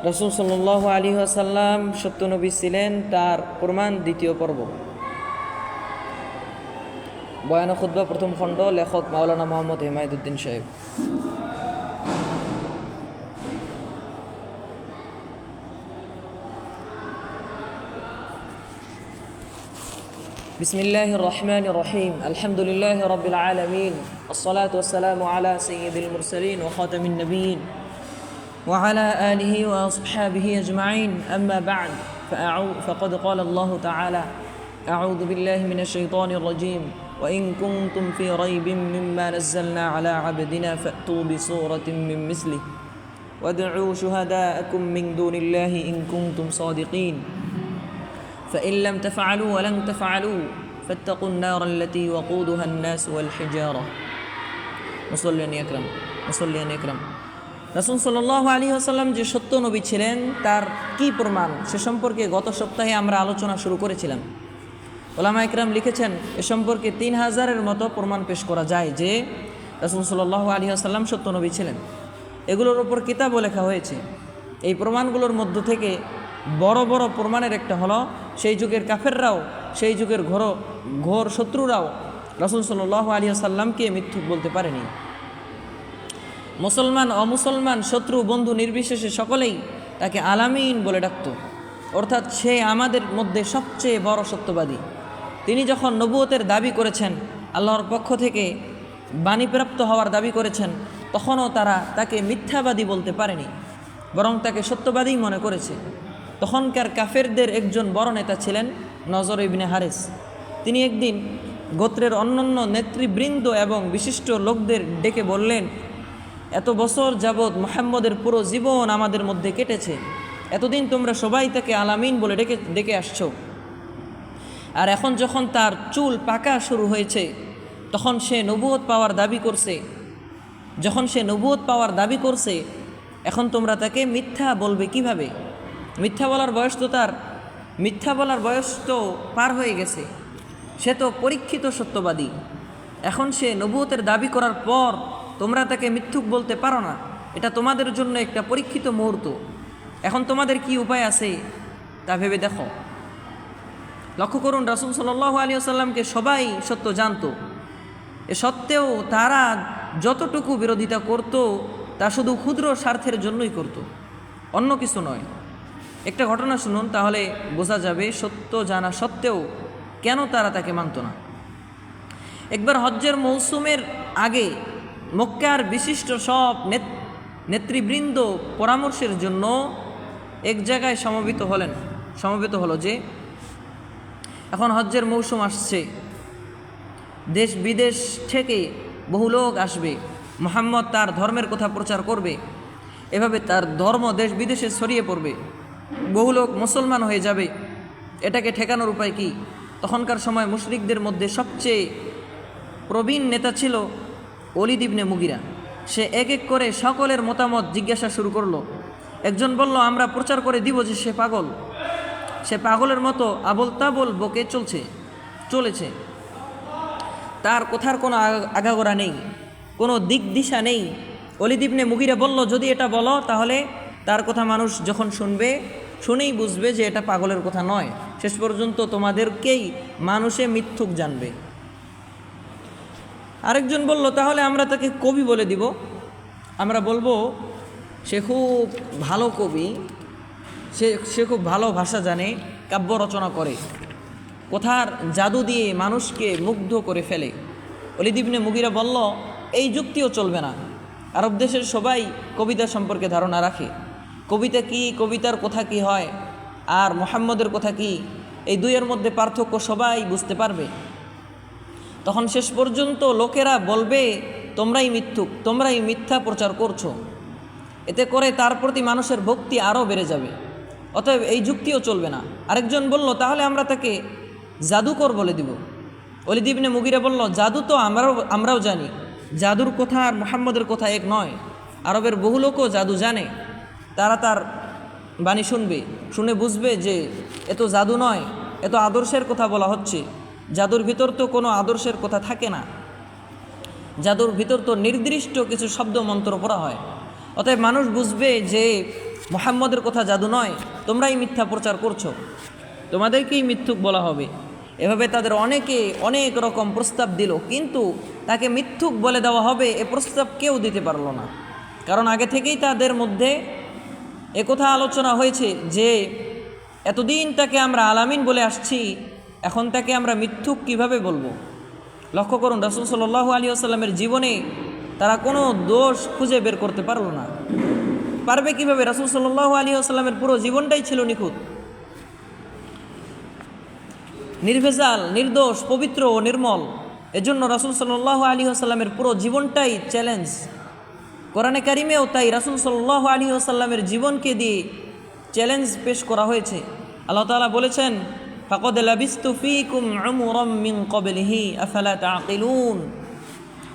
রাসূল সাল্লাল্লাহু আলাইহি ওয়াসাল্লাম সত্য নবী ছিলেন, তার প্রমাণ দ্বিতীয় পর্ব। বয়ান ও খুতবা প্রথম খণ্ড, লেখক মাওলানা মোহাম্মদ হেমায়েতুদ্দিন সাহেব। বিসমিল্লাহির রহমানির রহিম। আলহামদুলিল্লাহি রাব্বিল আলামিন, আসসালাতু ওয়াসসালামু আলা সাইয়্যিদিল মুরসালিন ওয়া খাতামিন নাবিয়্যিন ওয়া আলা আলিহি ওয়া আসহাবিহি আজমাইন। আম্মা বা'দ, ফাকাদ ক্বালা আল্লাহু তাআলা আউযু বিল্লাহি মিনাশ শাইতানির রাজীম ওয়া ইন কুনতুম ফি রাইবিন মিম্মা নাযালনা আলা আবদিনা ফাতু বিসূরাতিন মিন মিসলিহি ওয়াদ'উ শুহাদাআকুম মিন দুনিল্লাহি ইন কুনতুম সাদিকিন فإن لم تفعلوا ولن تفعلوا فاتقوا النار التي وقودها الناس والحجارة মুসল্লিয়ান ইকরাম। রাসূল সাল্লাল্লাহু আলাইহি ওয়াসাল্লাম যে সত্য নবী ছিলেন তার কি প্রমাণ সে সম্পর্কে গত সপ্তাহে আমরা আলোচনা শুরু করেছিলাম। উলামা ইকরাম লিখেছেন এ সম্পর্কে 3000-এর মতো প্রমাণ পেশ করা যায় যে রাসূল সাল্লাল্লাহু আলাইহি ওয়াসাল্লাম সত্য নবী ছিলেন। এগুলোর উপর কিতাবও লেখা হয়েছে। এই প্রমাণগুলোর মধ্য থেকে বড় বড় প্রমাণের একটা হলো সেই যুগের কাফেররাও, সেই যুগের ঘোর শত্রুরাও রাসূল সাল্লাল্লাহু আলাইহি ওয়াসাল্লামকে মিথ্যুক বলতে পারেনি। মুসলমান অমুসলমান শত্রু বন্ধু নির্বিশেষে সকলেই তাকে আলামিন বলে ডাকত, অর্থাৎ সে আমাদের মধ্যে সবচেয়ে বড় সত্যবাদী। তিনি যখন নবুয়তের দাবি করেছেন, আল্লাহর পক্ষ থেকে বাণীপ্রাপ্ত হওয়ার দাবি করেছেন, তখনও তারা তাকে মিথ্যাবাদী বলতে পারেনি, বরং তাকে সত্যবাদী মনে করেছে। তখনকার কাফেরদের একজন বড় নেতা ছিলেন নজর ইবনে হারিস। তিনি একদিন গোত্রের অন্যান্য নেতৃবৃন্দ এবং বিশিষ্ট লোকদের ডেকে বললেন, এত বছর যাবৎ মুহাম্মদের পুরো জীবন আমাদের মধ্যে কেটেছে, এতদিন তোমরা সবাই তাকে আলামিন বলে ডেকে আসছো, আর এখন যখন তার চুল পাকা শুরু হয়েছে তখন সে নবুয়ত পাওয়ার দাবি করছে, এখন তোমরা তাকে মিথ্যা বলবে কিভাবে? মিথ্যা বলার বয়স তো পার হয়ে গেছে, সে তো পরীক্ষিত সত্যবাদী। এখন সে নবুয়তের দাবি করার পর তোমরা তাকে মিথ্যুক বলতে পারো না, এটা তোমাদের জন্য একটা পরীক্ষিত মুহূর্ত। এখন তোমাদের কি উপায় আছে তা ভেবে দেখো। লক্ষ্য করুন, রাসূল সাল্লাল্লাহু আলাইহি ওয়াসাল্লামকে সবাই সত্য জানত, এ সত্ত্বেও তারা যতটুকু বিরোধিতা করত তা শুধু ক্ষুদ্র স্বার্থের জন্যই করত, অন্য কিছু নয়। একটা ঘটনা শুনুন, তাহলে বোঝা যাবে সত্য জানা সত্ত্বেও কেন তারা তাকে মানত না। একবার হজ্জের মৌসুমের আগে মক্কার বিশিষ্ট সব নেতৃবৃন্দ পরামর্শের জন্য এক জায়গায় সমবেত হলো যে এখন হজ্জের মৌসুম আসছে, দেশ বিদেশ থেকে বহু লোক আসবে, মুহাম্মদ তার ধর্মের কথা প্রচার করবে, এভাবে তার ধর্ম দেশ বিদেশে ছড়িয়ে পড়বে, বহু লোক মুসলমান হয়ে যাবে। এটাকে ঠেকানোর উপায় কি? তখনকার সময় মুশরিকদের মধ্যে সবচেয়ে প্রবীণ নেতা ছিল ওলীদ ইবনে মুগিরা। সে এক এক করে সকলের মতামত জিজ্ঞাসা শুরু করলো। একজন বলল, আমরা প্রচার করে দিব যে সে পাগলের মতো আবল তাবল বকে চলেছে, তার কথার কোনো আগাগোড়া নেই, কোনো দিক দিশা নেই। ওলীদ ইবনে মুগিরা বলল, যদি এটা বলো তাহলে তার কথা মানুষ যখন শুনেই বুঝবে যে এটা পাগলের কথা নয়, শেষ পর্যন্ত তোমাদেরকেই মানুষে মিথ্যুক জানবে। আরেকজন বলল, তাহলে আমরা তাকে কবি বলে দিব, আমরা বলবো সে খুব ভালো কবি, সে খুব ভালো ভাষা জানে, কাব্য রচনা করে, কথার জাদু দিয়ে মানুষকে মুগ্ধ করে ফেলে। ওলীদ ইবনে মুগিরা বলল, এই যুক্তিও চলবে না, আরব দেশের সবাই কবিতা সম্পর্কে ধারণা রাখে, কবিতা কি, কবিতার কথা কি হয়, আর মুহাম্মদের কথা কি, এই দুইয়ের মধ্যে পার্থক্য সবাই বুঝতে পারবে। তখন শেষ পর্যন্ত লোকেরা বলবে, তোমরাই মিথ্যুক, তোমরাই মিথ্যা প্রচার করছো, এতে করে তার প্রতি মানুষের ভক্তি আরও বেড়ে যাবে, অতএব এই যুক্তিও চলবে না। আরেকজন বলল, তাহলে আমরা তাকে জাদুকর বলে দিব। ওলীদ ইবনে মুগিরা বলল, জাদু তো আমরাও জানি, জাদুর কথা আর মুহাম্মদের কথা এক নয়, আরবের বহু লোকও জাদু জানে, তারা তার বাণী শুনে বুঝবে যে এত জাদু নয়, এত আদর্শের কথা বলা হচ্ছে। জাদুর ভিতর তো কোনো আদর্শের কথা থাকে না, জাদুর ভিতর তো নির্দিষ্ট কিছু শব্দ মন্ত্র পড়া হয়। অতএব মানুষ বুঝবে যে মুহাম্মদের কথা জাদু নয়, তোমরাই মিথ্যা প্রচার করছো, তোমাদেরকেই মিথ্যুক বলা হবে। এভাবে তাদের অনেকে অনেক রকম প্রস্তাব দিল, কিন্তু তাকে মিথ্যুক বলে দেওয়া হবে এ প্রস্তাব কেউ দিতে পারল না। কারণ আগে থেকেই তাদের মধ্যে একথা আলোচনা হয়েছে যে এতদিন তাকে আমরা আলামিন বলে আসছি, এখন তাকে আমরা মিথ্যুক কিভাবে বলবো। লক্ষ্য করুন, রাসূল সাল্লাল্লাহু আলাইহি ওয়াসাল্লামের জীবনে তারা কোনো দোষ খুঁজে বের করতে পারল না। পারবে কিভাবে? রাসূল সাল্লাল্লাহু আলাইহি ওয়াসাল্লামের পুরো জীবনটাই ছিল নিখুঁত, নির্ভেজাল, নির্দোষ, পবিত্র ও নির্মল। এজন্য রাসূল সাল্লাল্লাহু আলাইহি ওয়াসাল্লামের পুরো জীবনটাই চ্যালেঞ্জ। কোরআনে কারিমেও তাই রাসূল সাল্লাল্লাহু আলাইহি ওয়াসাল্লামের জীবনকে দিয়ে চ্যালেঞ্জ পেশ করা হয়েছে। আল্লাহ তাআলা বলেছেন, ফাকাদ লাবিস্তু ফীকুম উমরাম মিন ক্বাবলিহি আফালা তাআকিলুন।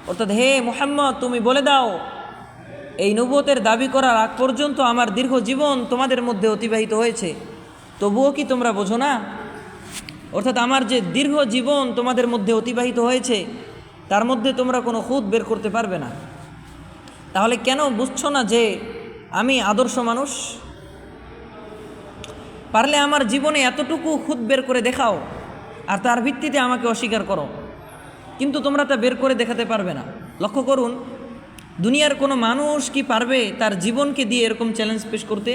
অর্থাৎ হে মুহাম্মদ, তুমি বলে দাও, এই নবুয়তের দাবি করার আগ পর্যন্ত আমার দীর্ঘ জীবন তোমাদের মধ্যে অতিবাহিত হয়েছে, তবুও কি তোমরা বোঝো না? অর্থাৎ আমার যে দীর্ঘ জীবন তোমাদের মধ্যে অতিবাহিত হয়েছে, তার মধ্যে তোমরা কোনো খুঁত বের করতে পারবে না। তাহলে কেন বুঝছো না যে আমি আদর্শ মানুষ? পারলে আমার জীবনে এতটুকু খুঁত বের করে দেখাও, আর তার ভিত্তিতে আমাকে অস্বীকার করো। কিন্তু তোমরা তা বের করে দেখাতে পারবে না। লক্ষ্য করুন, দুনিয়ার কোনো মানুষ কি পারবে তার জীবনকে দিয়ে এরকম চ্যালেঞ্জ পেশ করতে,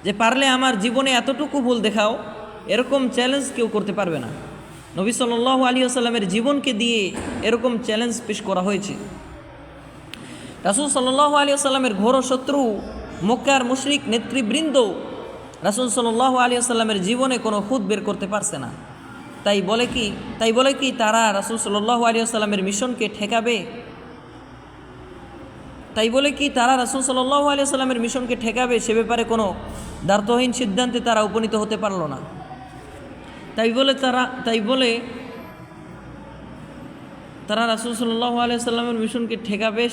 যে পারলে আমার জীবনে এতটুকু ভুল দেখাও? এরকম চ্যালেঞ্জ কেউ করতে পারবে না। নবী সাল্লাল্লাহু আলাইহি ওয়াসাল্লামের জীবনকে দিয়ে এরকম চ্যালেঞ্জ পেশ করা হয়েছে। রাসূল সাল্লাল্লাহু আলাইহি ওয়াসাল্লামের ঘোর শত্রু মক্কার মুশরিক নেতৃবৃন্দ রাসূল সাল্লাল্লাহু আলাইহি ওয়াসাল্লামের জীবনে কোনো খুঁত বের করতে পারছে না। তাই বলে কি তারা রাসূল সাল্লাল্লাহু আলাইহি ওয়াসাল্লামের মিশনকে ঠেকাবে? তাই বলে কি তারা রাসূল সাল্লাল্লাহু আলাইহি ওয়াসাল্লামের মিশনকে ঠেকাবে? সে ব্যাপারে কোনো দ্বার্থহীন সিদ্ধান্তে তারা উপনীত হতে পারল না। তাই তারা রাসূল সাল্লাল্লাহু আলাইহি ওয়াসাল্লামের মিশনকে ঠেকাবে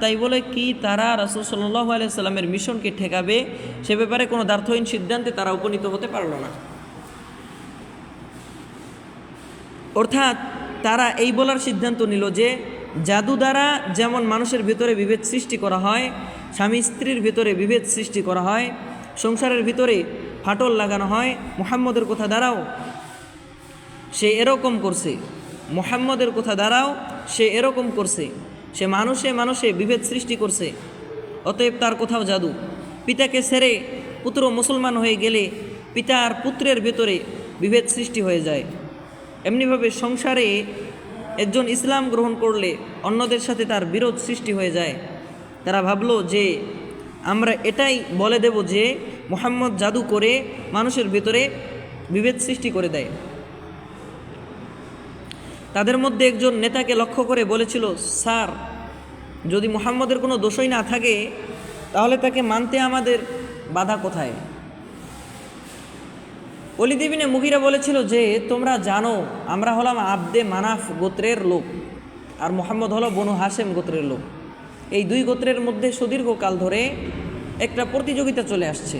তাই বলে কি তারা রাসূল সাল্লাল্লাহু আলাইহি ওয়াসাল্লামের মিশনকে ঠেকাবে, সে ব্যাপারে কোনো দ্বার্থহীন সিদ্ধান্তে তারা উপনীত হতে পারল না। অর্থাৎ তারা এই বলার সিদ্ধান্ত নিল যে জাদু দ্বারা যেমন মানুষের ভিতরে বিভেদ সৃষ্টি করা হয়, স্বামী স্ত্রীর ভিতরে বিভেদ সৃষ্টি করা হয়, সংসারের ভিতরে ফাটল লাগানো হয়, মুহাম্মদের কথা দ্বারাও সে এরকম করছে। মুহাম্মদের কথা দ্বারাও সে এরকম করছে। সে মানুষে বিভেদ সৃষ্টি করছে, অতএব তার কোথাও জাদু। পিতাকে ছেড়ে পুত্র মুসলমান হয়ে গেলে পিতা আর পুত্রের ভেতরে বিভেদ সৃষ্টি হয়ে যায়। এমনিভাবে সংসারে একজন ইসলাম গ্রহণ করলে অন্যদের সাথে তার বিরোধ সৃষ্টি হয়ে যায়। তারা ভাবলো যে আমরা এটাই বলে দেব যে মুহাম্মদ জাদু করে মানুষের ভেতরে বিভেদ সৃষ্টি করে দেয়। তাদের মধ্যে একজন নেতাকে লক্ষ্য করে বলেছিল, স্যার, যদি মুহাম্মদের কোনো দোষই না থাকে তাহলে তাকে মানতে আমাদের বাধা কোথায়? ওলীদ ইবনে মুগীরা বলেছিল যে তোমরা জানো আমরা হলাম আবদে মানাফ গোত্রের লোক, আর মুহাম্মদ হলো বনু হাশেম গোত্রের লোক। এই দুই গোত্রের মধ্যে সুদীর্ঘকাল ধরে একটা প্রতিযোগিতা চলে আসছে।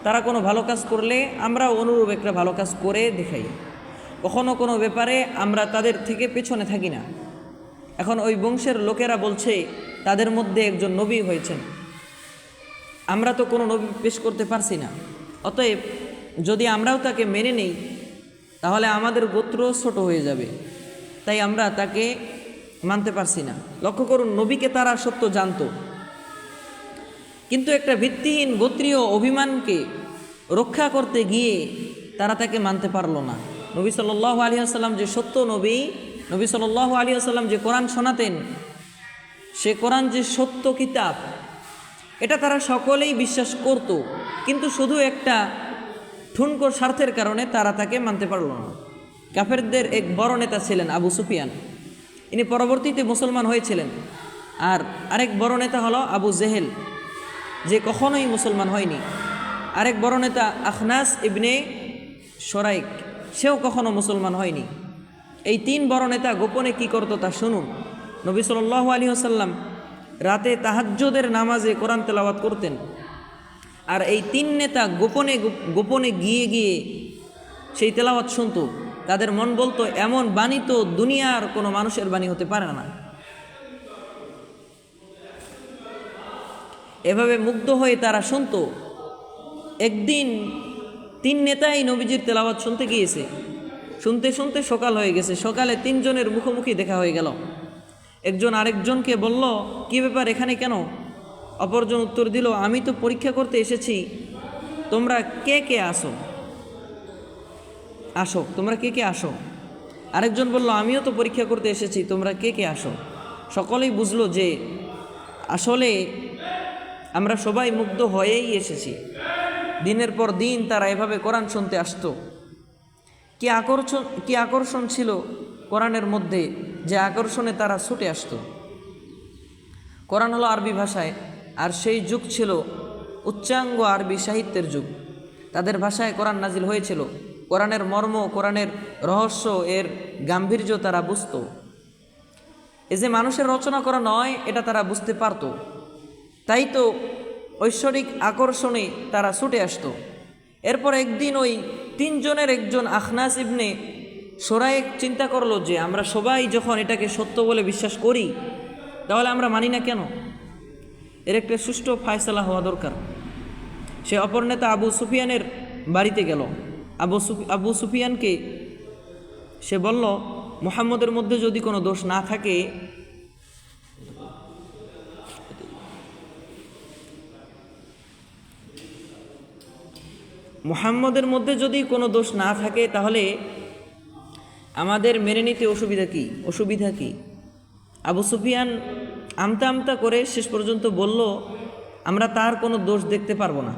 তারা কোনো ভালো কাজ করলে আমরাও অনুরূপ একটা ভালো কাজ করে দেখাই। কখনো কোনো ব্যাপারে আমরা তাদের থেকে পেছনে থাকি না। এখন ওই বংশের লোকেরা বলছে তাদের মধ্যে একজন নবী হয়েছেন, আমরা তো কোনো নবী পেশ করতে পারছি না, অতএব যদি আমরাও তাকে মেনে নেই তাহলে আমাদের গোত্র ছোট হয়ে যাবে, তাই আমরা তাকে মানতে পারছি না। লক্ষ্য করুন, নবীকে তারা সত্য জানতো, কিন্তু একটা ভিত্তিহীন গোত্রীয় অভিমানকে রক্ষা করতে গিয়ে তারা তাকে মানতে পারল না। নবী সাল্লাল্লাহু আলাইহি ওয়াসাল্লাম যে সত্য নবী, নবী সাল্লাল্লাহু আলাইহি ওয়াসাল্লাম যে কোরআন শোনাতেন, সে কোরআন যে সত্য কিতাব, এটা তারা সকলেই বিশ্বাস করত, কিন্তু শুধু একটা ঠুনকো স্বার্থের কারণে তারা তাকে মানতে পারল না। কাফেরদের এক বড় নেতা ছিলেন আবু সুফিয়ান, ইনি পরবর্তীতে মুসলমান হয়েছিলেন। আর আরেক বড় নেতা হলো আবু জেহেল, যে কখনোই মুসলমান হয়নি। আরেক বড় নেতা আখনাস ইবনে শরাইক, সেও কখনো মুসলমান হয়নি। এই তিন বড় নেতা গোপনে কি করত তা শুনুন। নবী সাল্লাল্লাহু আলাইহি ওয়াসাল্লাম রাতে তাহাজ্জুদের নামাজে কোরআন তেলাওয়াত করতেন, আর এই তিন নেতা গোপনে গিয়ে সেই তেলাওয়াত শুনত। তাদের মন বলতো এমন বাণী তো দুনিয়ার কোনো মানুষের বাণী হতে পারে না। এভাবে মুগ্ধ হয়ে তারা শুনত। একদিন 3 নেতাই নবীজির তেলাওয়াত শুনতে গিয়েছে। শুনতে শুনতে সকাল হয়ে গেছে। সকালে 3 জনের মুখোমুখি দেখা হয়ে গেল। একজন আরেকজনকে বলল, কি ব্যাপার, এখানে কেন? অপরজন উত্তর দিল, আমি তো পরীক্ষা করতে এসেছি, তোমরা কে কে আসো, তোমরা কে কে আসো। আরেকজন বলল, আমিও তো পরীক্ষা করতে এসেছি, তোমরা কে কে আসো। সকলেই বুঝলো যে আসলে আমরা সবাই মুগ্ধ হয়েই এসেছি। দিনের পর দিন তারা এভাবে কোরআন শুনতে আসতো। কি আকর্ষণ ছিল কোরআনের মধ্যে, যে আকর্ষণে তারা ছুটে আসতো। কোরআন হলো আরবি ভাষায়, আর সেই যুগ ছিল উচ্চাঙ্গ আরবি সাহিত্যের যুগ। তাদের ভাষায় কোরআন নাজিল হয়েছিল। কোরআনের মর্ম, কোরআনের রহস্য, এর গাম্ভীর্য তারা বুঝতো। এই যে মানুষের রচনা করা নয়, এটা তারা বুঝতে পারত। তাই তো ঐশ্বরিক আকর্ষণে তারা ছুটে আসতো। এরপর একদিন ওই 3 জনের একজন আখনাস ইবনে সোরায়েক চিন্তা করলো যে আমরা সবাই যখন এটাকে সত্য বলে বিশ্বাস করি, তাহলে আমরা মানি না কেন? এর একটা সুষ্ঠু ফায়সালা হওয়া দরকার। সে অপর নেতা আবু সুফিয়ানের বাড়িতে গেল। আবু সুফিয়ানকে সে বলল, মুহাম্মদের মধ্যে যদি কোনো দোষ না থাকে, তাহলে আমাদের মেনে নিতে অসুবিধা কি? আবু সুফিয়ান আমতা আমতা করে শেষ পর্যন্ত বলল, আমরা তার কোনো দোষ দেখতে পারবো না।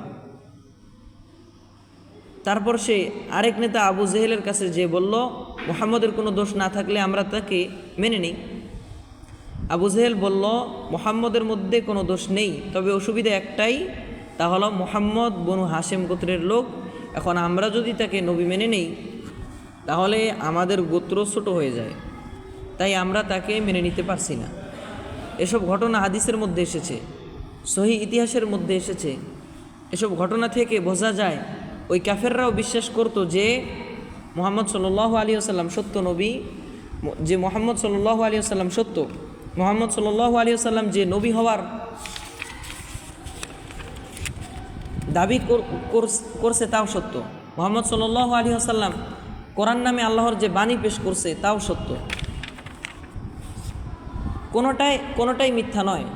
তারপর সে আরেক নেতা আবু জেহেলের কাছে যে বলল, মুহাম্মদের কোনো দোষ না থাকলে আমরা তাকে মেনে নিই। আবু জেহেল বলল, মুহাম্মদের মধ্যে কোনো দোষ নেই, তবে অসুবিধা একটাই, তা হলো মুহাম্মদ বনু হাশেম গোত্রের লোক। এখন আমরা যদি তাকে নবী মেনে নেই, তাহলে আমাদের গোত্র ছোট হয়ে যায়, তাই আমরা তাকে মেনে নিতে পারছি না। এসব ঘটনা হাদিসের মধ্যে এসেছে, সহিহ ইতিহাসের মধ্যে এসেছে। এসব ঘটনা থেকে বোঝা যায় ওই কাফেররাও বিশ্বাস করতো যে মুহাম্মদ সাল্লাল্লাহু আলাইহি ওয়াসাল্লাম সত্য নবী, যে মুহাম্মদ সাল্লাল্লাহু আলাইহি ওয়াসাল্লাম সত্য, মুহাম্মদ সাল্লাল্লাহু আলাইহি ওয়াসাল্লাম যে নবী হওয়ার দাবি করছে তাও সত্য, মুহাম্মদ সাল্লাল্লাহু আলাইহি ওয়াসাল্লাম কোরআন নামে আল্লাহর যে বাণী পেশ করছে তাও সত্য। কোনোটাই মিথ্যা নয়।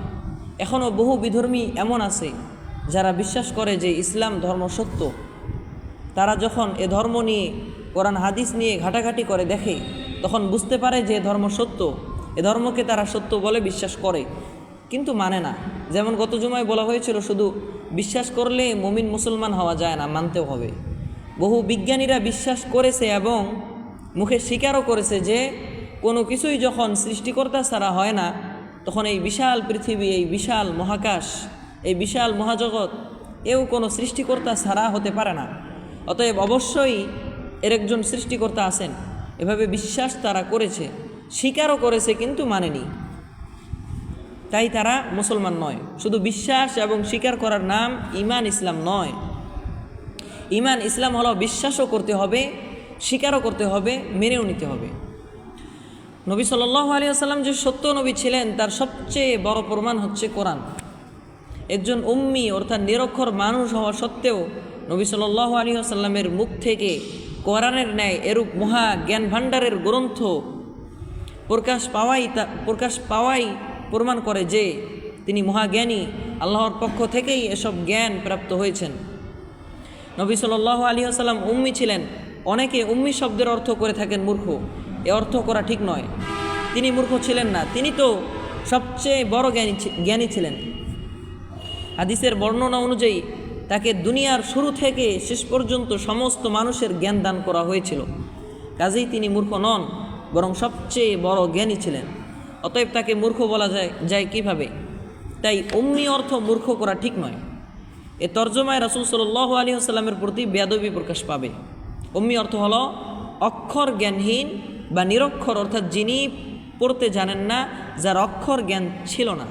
এখনও বহু বিধর্মী এমন আছে যারা বিশ্বাস করে যে ইসলাম ধর্ম সত্য। তারা যখন এ ধর্ম নিয়ে, কোরআন হাদিস নিয়ে ঘাটাঘাটি করে দেখে, তখন বুঝতে পারে যে ধর্ম সত্য। এ ধর্মকে তারা সত্য বলে বিশ্বাস করে, কিন্তু মানে না। যেমন গত জুমায় বলা হয়েছিল, শুধু বিশ্বাস করলে মুমিন মুসলমান হওয়া যায় না, মানতেও হবে। বহু বিজ্ঞানীরা বিশ্বাস করেছে এবং মুখে স্বীকারও করেছে যে কোনো কিছুই যখন সৃষ্টিকর্তা ছাড়া হয় না, তখন এই বিশাল পৃথিবী, এই বিশাল মহাকাশ, এই বিশাল মহাজগৎ, এও কোনো সৃষ্টিকর্তা ছাড়া হতে পারে না। অতএব অবশ্যই এর একজন সৃষ্টিকর্তা আছেন। এভাবে বিশ্বাস তারা করেছে, স্বীকারও করেছে, কিন্তু মানেনি। তাই তারা মুসলমান নয়। শুধু বিশ্বাস এবং স্বীকার করার নাম ঈমান, ইসলাম নয়। ঈমান ইসলাম হলো বিশ্বাসও করতে হবে, স্বীকারও করতে হবে, মেনেও নিতে হবে। নবী সাল্লাল্লাহু আলাইহি ওয়াসাল্লাম যে সত্য নবী ছিলেন, তার সবচেয়ে বড় প্রমাণ হচ্ছে কোরআন। একজন উম্মি অর্থাৎ নিরক্ষর মানুষ হওয়া সত্ত্বেও নবী সাল্লাল্লাহু আলাইহি ওয়াসাল্লামের মুখ থেকে কোরআনের ন্যায় এরূপ মহা জ্ঞান ভাণ্ডারের গ্রন্থ প্রকাশ পাওয়াই প্রমাণ করে যে তিনি মহাজ্ঞানী, আল্লাহর পক্ষ থেকেই এসব জ্ঞান প্রাপ্ত হয়েছেন। নবী সাল্লাল্লাহু আলাইহি ওয়াসাল্লাম উম্মি ছিলেন। অনেকে উম্মি শব্দের অর্থ করে থাকেন মূর্খ। এ অর্থ করা ঠিক নয়। তিনি মূর্খ ছিলেন না, তিনি তো সবচেয়ে বড় জ্ঞানী ছিলেন। হাদিসের বর্ণনা অনুযায়ী তাকে দুনিয়ার শুরু থেকে শেষ পর্যন্ত সমস্ত মানুষের জ্ঞান দান করা হয়েছিল। কাজেই তিনি মূর্খ নন, বরং সবচেয়ে বড় জ্ঞানী ছিলেন। অতএব তাকে মূর্খ বলা যায় কিভাবে? তাই উম্মি অর্থ মূর্খ করা ঠিক নয়। এ তর্জমায় রাসূল সাল্লাল্লাহু আলাইহি ওয়াসাল্লামের প্রতি বেয়াদবি প্রকাশ পাবে। উম্মি অর্থ হলো অক্ষর জ্ঞানহীন বা নিরক্ষর, অর্থাৎ যিনি পড়তে জানেন না, যার অক্ষর জ্ঞান ছিল না।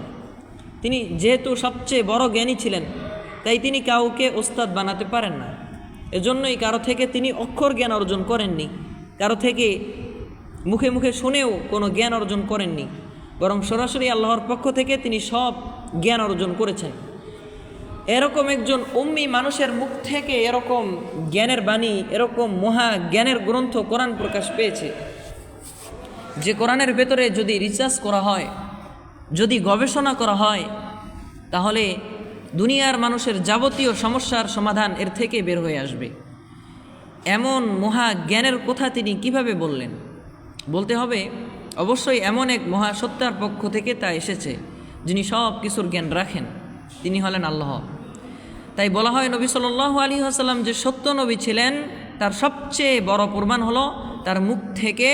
তিনি যেহেতু সবচেয়ে বড় জ্ঞানী ছিলেন, তাই তিনি কাউকে ওস্তাদ বানাতে পারেন না। এজন্যই কারো থেকে তিনি অক্ষর জ্ঞান অর্জন করেননি, কারো থেকে মুখে মুখে শুনেও কোনো জ্ঞান অর্জন করেননি, বরং সরাসরি আল্লাহর পক্ষ থেকে তিনি সব জ্ঞান অর্জন করেছেন। এরকম একজন উম্মি মানুষের মুখ থেকে এরকম জ্ঞানের বাণী, এরকম মহা জ্ঞানের গ্রন্থ কোরআন প্রকাশ পেয়েছে, যে কোরআনের ভেতরে যদি রিসার্চ করা হয়, যদি গবেষণা করা হয়, তাহলে দুনিয়ার মানুষের যাবতীয় সমস্যার সমাধান এর থেকে বের হয়ে আসবে। এমন মহা জ্ঞানের কথা তিনি কিভাবে বললেন? বলতে হবে অবশ্যই এমন এক মহাসত্তার পক্ষ থেকে তা এসেছে, যিনি সব কিছুর জ্ঞান রাখেন, তিনি হলেন আল্লাহ। তাই বলা হয় নবী সাল্লাল্লাহু আলাইহি ওয়াসাল্লাম যে সত্য নবী ছিলেন, তার সবচেয়ে বড় প্রমাণ হলো তার মুখ থেকে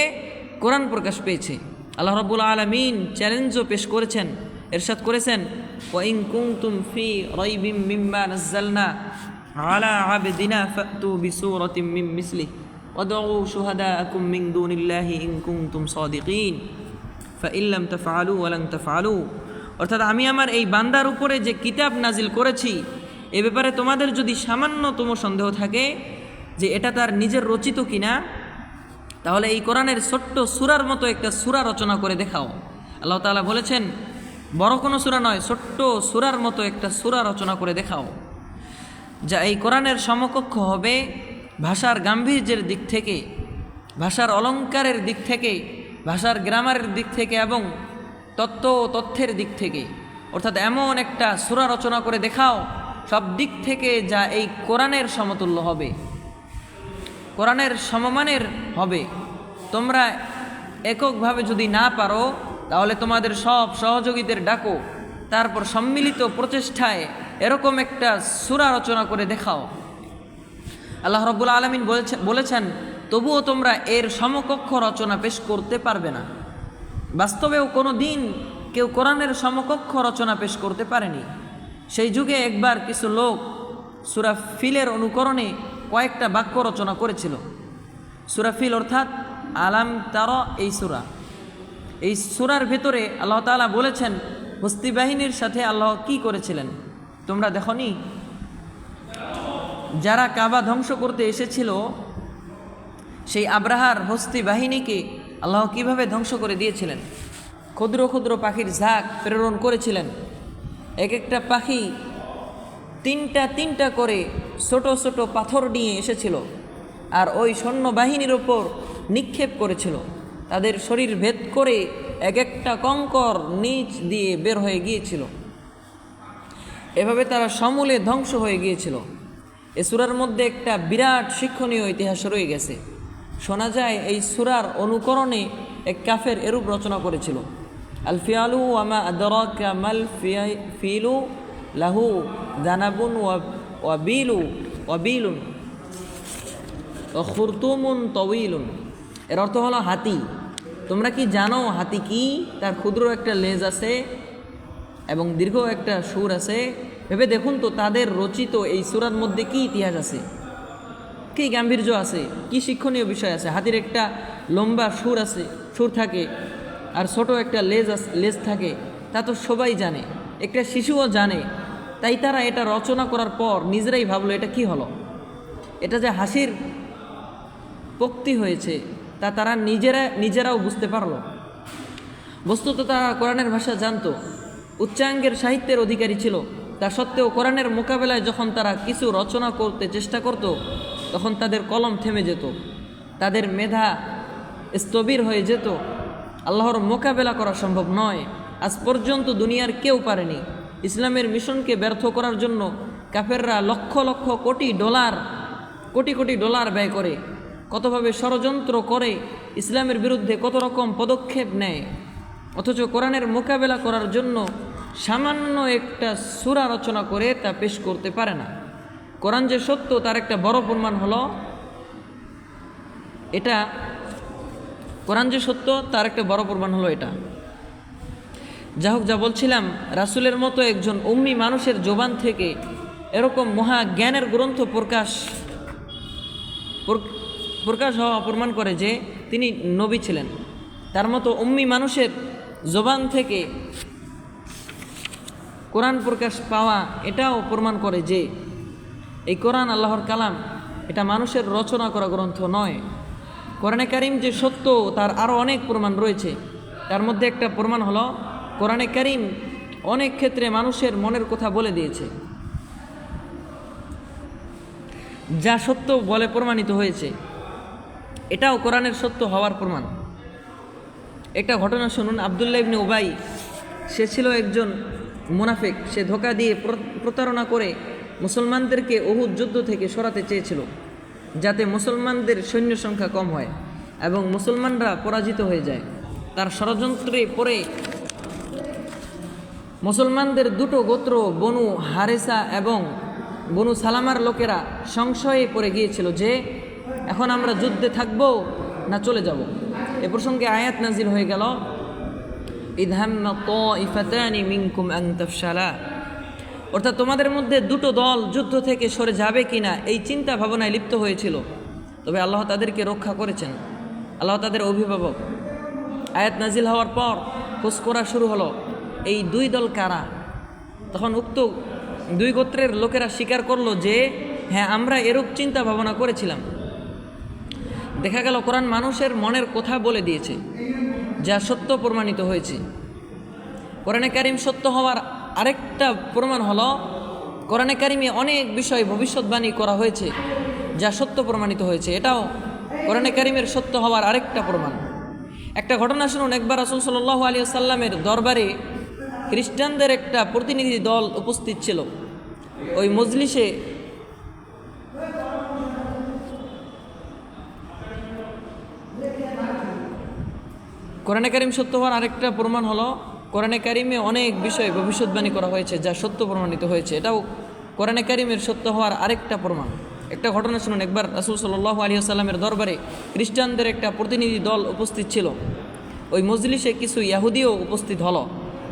কোরআন প্রকাশ পেয়েছে। আল্লাহ রাব্বুল আলামিন চ্যালেঞ্জও পেশ করেছেন, ইরশাদ করেছেন, ওয়া ইন কুনতুম ফি রাইবিম মিম্মা নাযালনা আলা আবদিনা ফাতু বিসূরাতিম মিন মিসলিহি ওয়াদউ শুহাদাআকুম মিন দুনিল্লাহি ইন কুনতুম সাদিকিন ফাইন লাম তাফআলু ওয়া লান তাফআলু। অর্থাৎ আমি আমার এই বান্দার উপরে যে কিতাব নাজিল করেছি, এ ব্যাপারে তোমাদের যদি সামান্যতম সন্দেহ থাকে যে এটা তার নিজের রচিত কিনা, তাহলে এই কোরআনের ছোট্ট সূরার মতো একটা সূরা রচনা করে দেখাও। আল্লাহ তাআলা বলেছেন, বড় কোনো সূরা নয়, ছোট্ট সূরার মতো একটা সূরা রচনা করে দেখাও, যা এই কোরআনের সমকক্ষ হবে ভাষার গাম্ভীর্যের দিক থেকে, ভাষার অলঙ্কারের দিক থেকে, ভাষার গ্রামারের দিক থেকে এবং তত্ত্ব ও তথ্যের দিক থেকে। অর্থাৎ এমন একটা সূরা রচনা করে দেখাও সব দিক থেকে, যা এই কোরআনের সমতুল্য হবে, কোরআনের সমমানের হবে। তোমরা এককভাবে যদি না পারো, তাহলে তোমাদের সব সহযোগীদের ডাকো, তারপর সম্মিলিত প্রচেষ্টায় এরকম একটা সূরা রচনা করে দেখাও। আল্লাহ রাব্বুল আলামিন বলেছেন, তবুও তোমরা এর সমকক্ষ রচনা পেশ করতে পারবে না। বাস্তবেও কোনো দিন কেউ কোরআনের সমকক্ষ রচনা পেশ করতে পারেনি। সেই যুগে একবার কিছু লোক সূরা ফিলের অনুকরণে কয়েকটা বাক্য রচনা করেছিল। সূরা ফিল অর্থাৎ আলাম তারা, এই সূরার ভেতরে আল্লাহ তাআলা বলেছেন হস্তি বাহিনীর সাথে আল্লাহ কি করেছিলেন তোমরা দেখনি? যারা কাবা ধ্বংস করতে এসেছিল, সেই আব্রাহার হস্তি বাহিনীকে আল্লাহ কিভাবে ধ্বংস করে দিয়েছিলেন। ক্ষুদ্র ক্ষুদ্র পাখির ঝাঁক প্রেরণ করেছিলেন। এক একটা পাখি তিনটা করে ছোট ছোট পাথর নিয়ে এসেছিল, আর ওই সৈন্যবাহিনীর ওপর নিক্ষেপ করেছিল। তাদের শরীর ভেদ করে এক একটা কঙ্কর নিচ দিয়ে বের হয়ে গিয়েছিল। এভাবে তারা সমূলে ধ্বংস হয়ে গিয়েছিল। এ সূরার মধ্যে একটা বিরাট শিক্ষণীয় ইতিহাস রয়ে গেছে। শোনা যায় এই সূরার অনুকরণে এক কাফের এরূপ রচনা করেছিল, আল ফিয়ালু ওয়ামা আদরাকা মাল ফিলু লাহু দানাবুন ওয়া বিলুন ওয়া খুরতুমুন তাওয়িলুন। এর অর্থ হলো হাতি। তোমরা কি জানো হাতি কি? তার ক্ষুদ্র একটা লেজ আছে এবং দীর্ঘ একটা সুর আছে। ভেবে দেখুন তো তাদের রচিত এই সূরার মধ্যে কি ইতিহাস আছে, কি গাম্ভীর্য আছে, কি শিক্ষণীয় বিষয় আছে। হাতির একটা লম্বা সুর থাকে, আর ছোট একটা লেজ থাকে, তা তো সবাই জানে, একটা শিশুও জানে। তাই তারা এটা রচনা করার পর নিজেরাই ভাবলো এটা কি হলো, এটা যে হাসির পক্তি হয়েছে তা তারা নিজেরাও বুঝতে পারলো। বস্তুত তারা কোরআনের ভাষা জানতো, উচ্চাঙ্গের সাহিত্যের অধিকারী ছিল। তা সত্ত্বেও কোরআনের মোকাবেলায় যখন তারা কিছু রচনা করতে চেষ্টা করত, তখন তাদের কলম থেমে যেত, তাদের মেধা স্থবির হয়ে যেত। আল্লাহর মোকাবেলা করা সম্ভব নয়। আজ পর্যন্ত দুনিয়ার কেউ পারেনি। ইসলামের মিশনকে ব্যর্থ করার জন্য কাফেররা লক্ষ লক্ষ কোটি ডলার ব্যয় করে, কতভাবে ষড়যন্ত্র করে, ইসলামের বিরুদ্ধে কত রকম পদক্ষেপ নেয়। অথচ কোরআনের মোকাবেলা করার জন্য সামান্য একটা সূরা রচনা করে তা পেশ করতে পারে না। কোরআন যে সত্য তার একটা বড় প্রমাণ হলো এটা। যা হোক, যা বলছিলাম, রাসূলের মতো একজন উম্মি মানুষের জবান থেকে এরকম মহা জ্ঞানের গ্রন্থ প্রকাশ হওয়া প্রমাণ করে যে তিনি নবী ছিলেন। তার মতো উম্মি মানুষের জবান থেকে কোরআন প্রকাশ পাওয়া এটাও প্রমাণ করে যে এই কোরআন আল্লাহর কালাম, এটা মানুষের রচনা করা গ্রন্থ নয়। কোরআনে কারিম যে সত্য তার আরও অনেক প্রমাণ রয়েছে। তার মধ্যে একটা প্রমাণ হলো কোরআনে কারিম অনেক ক্ষেত্রে মানুষের মনের কথা বলে দিয়েছে। যা সত্য বলে প্রমাণিত হয়েছে, এটাও কোরআনের সত্য হওয়ার প্রমাণ। একটা ঘটনা শুনুন। আব্দুল্লাহ ইবনে উবাই, সে ছিল একজন মুনাফিক। সে ধোঁকা দিয়ে প্রতারণা করে মুসলমানদেরকে উহুদ যুদ্ধ থেকে সরাতে চেয়েছিল, যাতে মুসলমানদের সৈন্য সংখ্যা কম হয় এবং মুসলমানরা পরাজিত হয়ে যায়। তার ষড়যন্ত্রে পড়ে মুসলমানদের দুটো গোত্র বনু হারেসা এবং বনু সালামার লোকেরা সংশয়ে পড়ে গিয়েছিল যে এখন আমরা যুদ্ধে থাকব না চলে যাব। এ প্রসঙ্গে আয়াত নাজিল হয়ে গেল, ইয হাম্মা তাইফাতানি মিনকুম আন তাফশালা, অর্থাৎ তোমাদের মধ্যে দুটো দল যুদ্ধ থেকে সরে যাবে কিনা এই চিন্তা ভাবনায় লিপ্ত হয়েছিল, তবে আল্লাহ তাদেরকে রক্ষা করেছেন। আল্লাহ তাদের অভিভাবক। আয়াত নাজিল হওয়ার পর খোঁজ করা শুরু হলো এই দুই দল কারা। তখন উক্ত দুই গোত্রের লোকেরা স্বীকার করলো যে হ্যাঁ, আমরা এরূপ চিন্তা ভাবনা করেছিলাম। দেখা গেল কোরআন মানুষের মনের কথা বলে দিয়েছে, যা সত্য প্রমাণিত হয়েছে। কোরআনে কারিম সত্য হওয়ার আরেকটা প্রমাণ হলো, কোরআনে কারিমে অনেক বিষয় ভবিষ্যৎবাণী করা হয়েছে যা সত্য প্রমাণিত হয়েছে। এটাও কোরআনে কারিমের সত্য হওয়ার আরেকটা প্রমাণ। একটা ঘটনা শুনুন। একবার রাসূল সাল্লাল্লাহু আলাইহি ওয়াসাল্লামের দরবারে খ্রিস্টানদের একটা প্রতিনিধি দল উপস্থিত ছিল। ওই মজলিসে কোরআনে কারিম সত্য হওয়ার আরেকটা প্রমাণ হলো, কোরআনে কারিমে অনেক বিষয় ভবিষ্যৎবাণী করা হয়েছে যা সত্য প্রমাণিত হয়েছে। এটাও কোরআনে কারিমের সত্য হওয়ার আরেকটা প্রমাণ। একটা ঘটনা শুনুন। একবার রাসূল সাল্লাল্লাহু আলাইহি ওয়াসাল্লামের দরবারে খ্রিস্টানদের একটা প্রতিনিধি দল উপস্থিত ছিল। ওই মজলিসে কিছু ইহুদিও উপস্থিত হলো।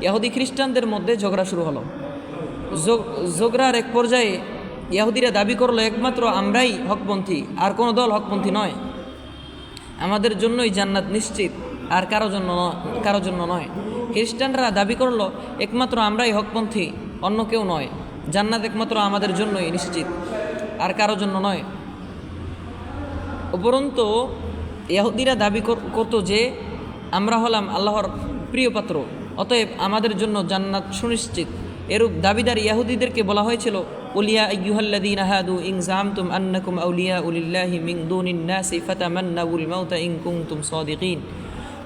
ইহুদি খ্রিস্টানদের মধ্যে ঝগড়া শুরু হলো। ঝগড়ার এক পর্যায়ে ইহুদিরা দাবি করলো একমাত্র আমরাই হকপন্থী, আর কোনো দল হকপন্থী নয়। আমাদের জন্যই জান্নাত নিশ্চিত, আর কারো জন্য নয়। খ্রিস্টানরা দাবি করলো একমাত্র আমরাই হকপন্থী, অন্য কেউ নয়। জান্নাত একমাত্র আমাদের জন্যই নিশ্চিত, আর কারো জন্য নয়। উপরন্তু ইহুদিরা দাবি করত যে আমরা হলাম আল্লাহর প্রিয় পাত্র, অতএব আমাদের জন্য জান্নাত সুনিশ্চিত। এরূপ দাবিদার ইহুদিদেরকে বলা হয়েছিল, উলিয়া আইয়ুহাল্লাযীনা হাদু ইন যামতুম আন্নাকুম আউলিয়াউ লিল্লাহি মিন দুনিন নাসি ফাতামান্নাউল মাউতা ইন কুনতুম সাদিকিন।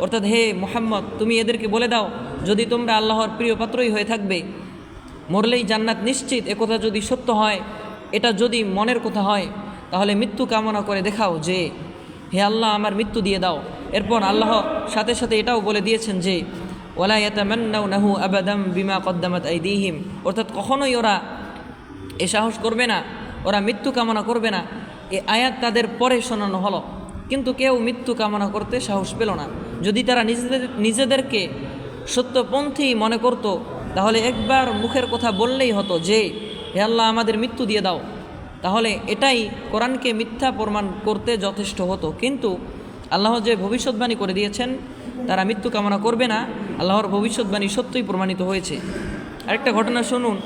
অর্থাৎ হে মুহাম্মদ, তুমি এদেরকে বলে দাও, যদি তোমরা আল্লাহর প্রিয় পাত্রই হয়ে থাকবে, মরলেই জান্নাত নিশ্চিত, একথা যদি সত্য হয়, এটা যদি মনের কথা হয়, তাহলে মৃত্যু কামনা করে দেখাও যে হে আল্লাহ, আমার মৃত্যু দিয়ে দাও। এরপর আল্লাহ সাথে সাথে এটাও বলে দিয়েছেন যে ওয়ালা ইয়াতামান্নাউনাহু আবাদাম বিমা কদ্দামাত আইদিহিম, অর্থাৎ কখনোই ওরা এ সাহস করবে না, ওরা মৃত্যু কামনা করবে না। এই আয়াত তাদের পরে শোনানো হলো, কিন্তু কেউ মৃত্যু কামনা করতে সাহস পেল না। যদি তারা নিজেদেরকে সত্যপন্থী মনে করত, তাহলে একবার মুখের কথা বললেই হতো যে হে আল্লাহ, আমাদের মৃত্যু দিয়ে দাও, তাহলে এটাই কোরআনকে মিথ্যা প্রমাণ করতে যথেষ্ট হতো। কিন্তু আল্লাহ যে ভবিষ্যৎবাণী করে দিয়েছেন, তারা মৃত্যু কামনা করবে না, আল্লাহর ভবিষ্যৎবাণী সত্যই প্রমাণিত হয়েছে। আরেকটা ঘটনা শুনুন।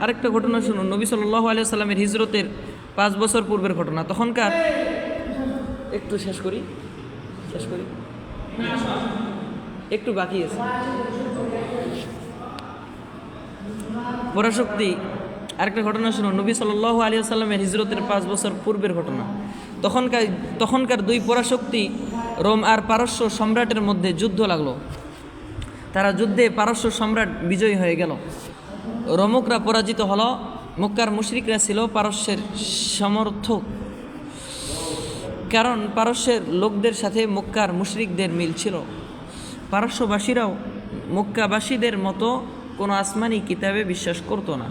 আরেকটা ঘটনা শুনুন। নবী সাল্লাল্লাহু আলাইহি ওয়াসাল্লামের হিজরতের 5 বছর পূর্বের ঘটনা। তখনকার শেষ করি একটু বাকি আছে পরাশক্তি। আরেকটা ঘটনা শুনুন। নবী সাল্লাল্লাহু আলাইহি ওয়াসাল্লামের হিজরতের 5 বছর পূর্বের ঘটনা। তখনকার দুই পরাশক্তি রোম আর পারস্য সম্রাটের মধ্যে যুদ্ধ লাগলো। তারা যুদ্ধে পারস্য সম্রাট বিজয়ী হয়ে গেল। রোমকরা পরাজিত হলো। মক্কার মুশরিকরা ছিল পারস্যের সমর্থক, কারণ পারস্যের লোকদের সাথে মক্কার মুশরিকদের মিল ছিল। পারস্যবাসীরাও মক্কাবাসীদের মতো কোনো আসমানি কিতাবে বিশ্বাস করতো না।